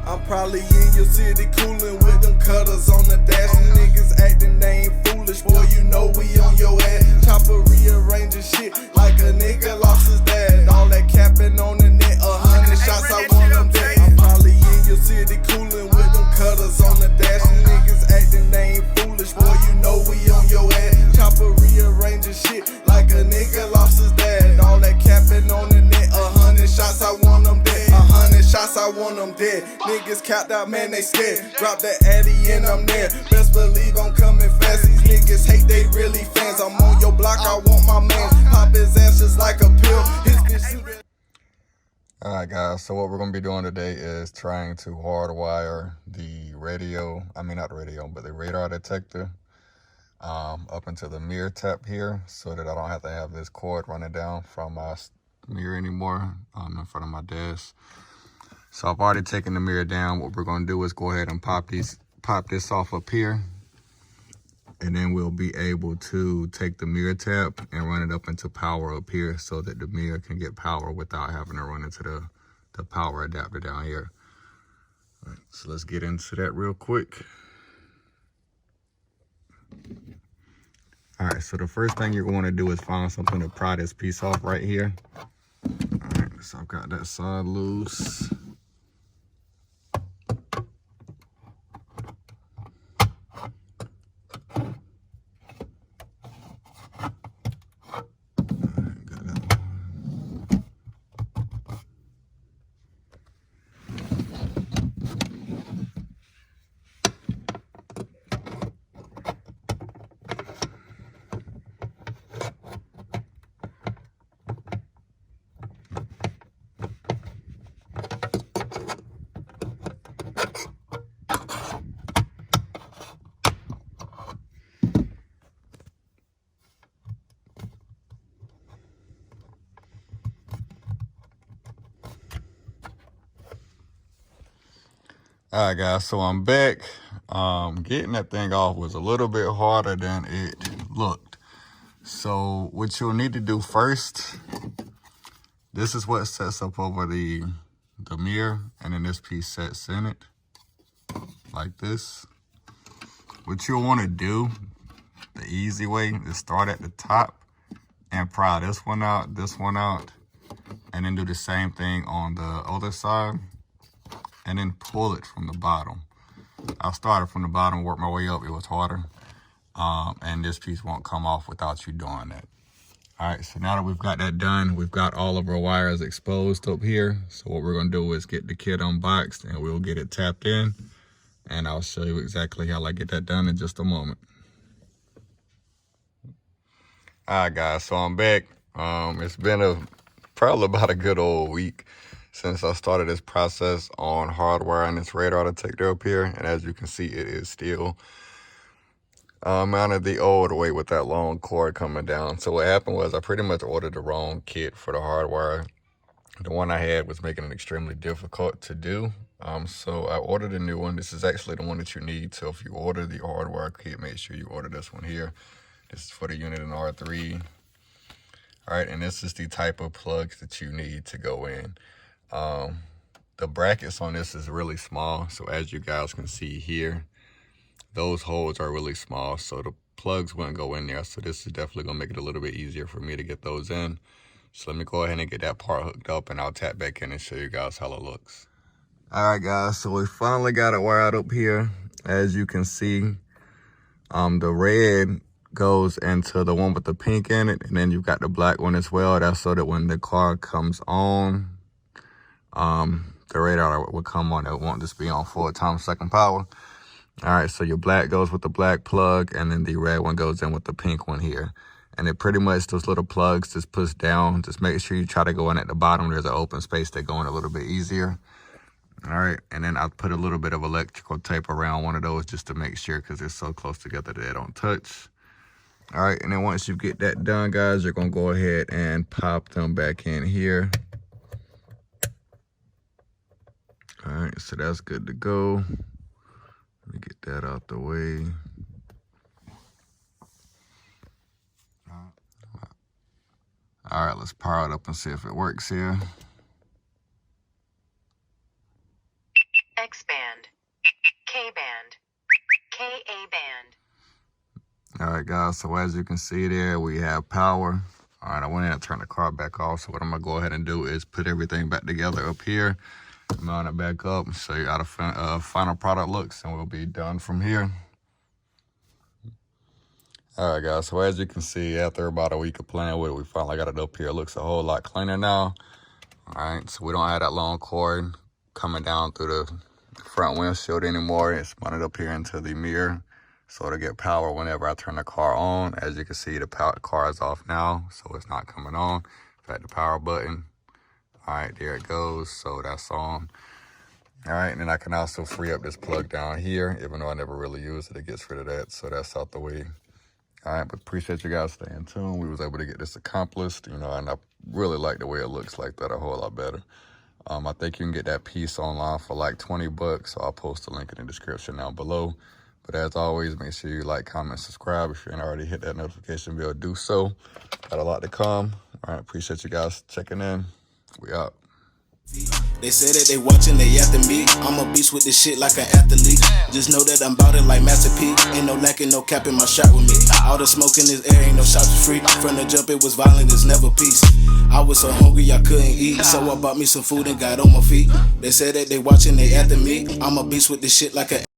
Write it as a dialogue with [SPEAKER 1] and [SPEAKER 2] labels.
[SPEAKER 1] I'm probably in your city coolin' with them cutters on the dash. Them niggas actin' they ain't foolish, boy, you know we on your ass. Chopper rearranging shit like a nigga lost his dad. All that capping on the net, 100 shots, I want them dead. I'm probably in your city coolin' with them cutters on the dash. Them niggas actin' they ain't foolish, boy, you know we on your ass. Chopper rearranging shit like a nigga lost his dad. All that capping on the net, 100 shots, I want them dead. 100 shots, I want them dead. Niggas capped out, man, they scared. Drop that Addy and I'm there. Best believe I'm coming fast. These niggas hate, they really fans. I'm on your block, I want my man. Pop his ass just like a pill. His bitch shooting.
[SPEAKER 2] Alright guys, so what we're going to be doing today is trying to hardwire the radio, not the radio, but the radar detector up into the mirror tap here so that I don't have to have this cord running down from my mirror anymore in front of my desk. So I've already taken the mirror down. What we're going to do is go ahead and pop this off up here, and then we'll be able to take the mirror tap and run it up into power up here so that the mirror can get power without having to run into the power adapter down here. All right, so let's get into that real quick. All right, so the first thing you're going to do is find something to pry this piece off right here. All right, so I've got that side loose. All right, guys, so I'm back. Getting that thing off was a little bit harder than it looked. So what you'll need to do first, this is what sets up over the mirror, and then this piece sets in it like this. What you'll want to do, the easy way, is start at the top and pry this one out, and then do the same thing on the other side. And then pull it from the bottom. I started from the bottom, worked my way up. It was harder. And this piece won't come off without you doing that. All right, so now that we've got that done, we've got all of our wires exposed up here. So what we're gonna do is get the kit unboxed and we'll get it tapped in. And I'll show you exactly how I get that done in just a moment. All right, guys, so I'm back. It's been probably about a good old week since I started this process on hardwiring this radar detector up here. And as you can see, it is still mounted the old way with that long cord coming down. So what happened was I pretty much ordered the wrong kit for the hardwire. The one I had was making it extremely difficult to do. So I ordered a new one. This is actually the one that you need. So if you order the hardwire kit, make sure you order this one here. This is for the Uniden R3. All right, and this is the type of plugs that you need to go in. The brackets on this is really small, so as you guys can see here, those holes are really small, so the plugs wouldn't go in there. So this is definitely gonna make it a little bit easier for me to get those in. So let me go ahead and get that part hooked up, and I'll tap back in and show you guys how it looks. All right, guys, so we finally got it wired up here. As you can see, the red goes into the one with the pink in it, and then you've got the black one as well. That's so that when the car comes on, the radar will come on. It won't just be on full-time second power. All right, so your black goes with the black plug, and then the red one goes in with the pink one here. And it pretty much, those little plugs just push down. Just make sure you try to go in at the bottom. There's an open space that go in a little bit easier. All right, and then I'll put a little bit of electrical tape around one of those just to make sure, because they're so close together that they don't touch. All right, and then once you get that done, guys, you're gonna go ahead and pop them back in here. All right, so that's good to go. Let me get that out the way. All right, let's power it up and see if it works here. All right, guys, so as you can see there, we have power. All right, I went in and turned the car back off. So what I'm gonna go ahead and do is put everything back together up here, mount it back up, show you how the final product looks, and we'll be done from here. All right, guys, so as you can see, after about a week of playing with it, we finally got it up here. It looks a whole lot cleaner now. All right, so we don't have that long cord coming down through the front windshield anymore. It's mounted up here into the mirror, so to get power whenever I turn the car on. As you can see, the car is off now, so it's not coming on. Back the power button. All right, there it goes. So that's on. All right, and then I can also free up this plug down here, even though I never really use it. It gets rid of that, so that's out the way. All right, but appreciate you guys staying tuned. We was able to get this accomplished, you know, and I really like the way it looks like that a whole lot better. I think you can get that piece online for like 20 bucks, so I'll post a link in the description down below. But as always, make sure you like, comment, subscribe. If you ain't already hit that notification bell, do so. Got a lot to come. All right, appreciate you guys checking in. We out.
[SPEAKER 1] They say that they watching, they after me. I'm a beast with this shit like an athlete. Just know that I'm bout it like Master P. Ain't no lacking, no cap in my shot with me. All the smoke in this air, ain't no shots for free. From the jump, it was violent, it's never peace. I was so hungry, I couldn't eat. So I bought me some food and got on my feet. They say that they watching, they after me. I'm a beast with this shit like an